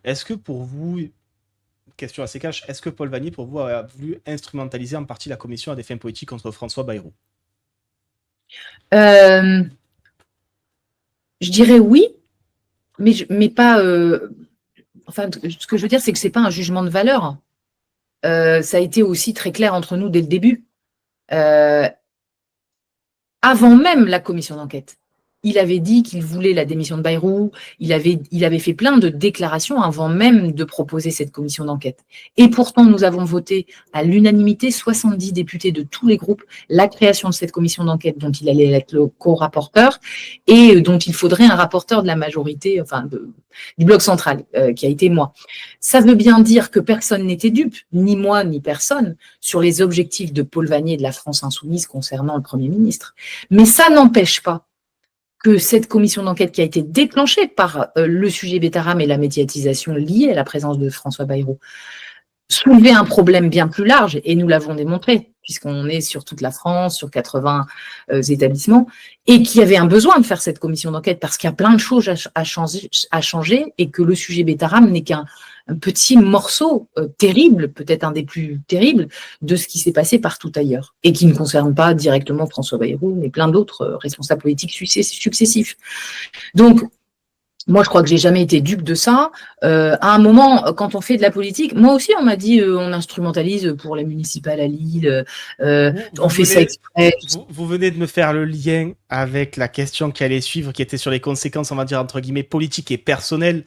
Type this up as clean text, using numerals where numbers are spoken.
Est-ce que pour vous, question assez cash, est-ce que Paul Vannier, pour vous, a voulu instrumentaliser en partie la commission à des fins politiques contre François Bayrou? Euh, je dirais oui, mais pas. Enfin, ce que je veux dire, c'est que c'est pas un jugement de valeur. Ça a été aussi très clair entre nous dès le début. Euh, Avant même la commission d'enquête. Il avait dit qu'il voulait la démission de Bayrou, il avait fait plein de déclarations avant même de proposer cette commission d'enquête. Et pourtant, nous avons voté à l'unanimité, 70 députés de tous les groupes, la création de cette commission d'enquête dont il allait être le co-rapporteur et dont il faudrait un rapporteur de la majorité, enfin du bloc central, qui a été moi. Ça veut bien dire que personne n'était dupe, ni moi, ni personne, sur les objectifs de Paul Vannier et de la France insoumise concernant le Premier ministre. Mais ça n'empêche pas que cette commission d'enquête qui a été déclenchée par le sujet Bétaram et la médiatisation liée à la présence de François Bayrou soulevait un problème bien plus large, et nous l'avons démontré, puisqu'on est sur toute la France, sur 80 établissements, et qu'il y avait un besoin de faire cette commission d'enquête parce qu'il y a plein de choses à changer et que le sujet Bétaram n'est qu'un petit morceau terrible, peut-être un des plus terribles, de ce qui s'est passé partout ailleurs, et qui ne concerne pas directement François Bayrou, mais plein d'autres responsables politiques successifs. Donc, moi, je crois que j'ai jamais été dupe de ça. À un moment, quand on fait de la politique, moi aussi, on m'a dit on instrumentalise pour les municipales à Lille, on fait ça exprès. Vous venez de me faire le lien avec la question qui allait suivre, qui était sur les conséquences, on va dire, entre guillemets, politiques et personnelles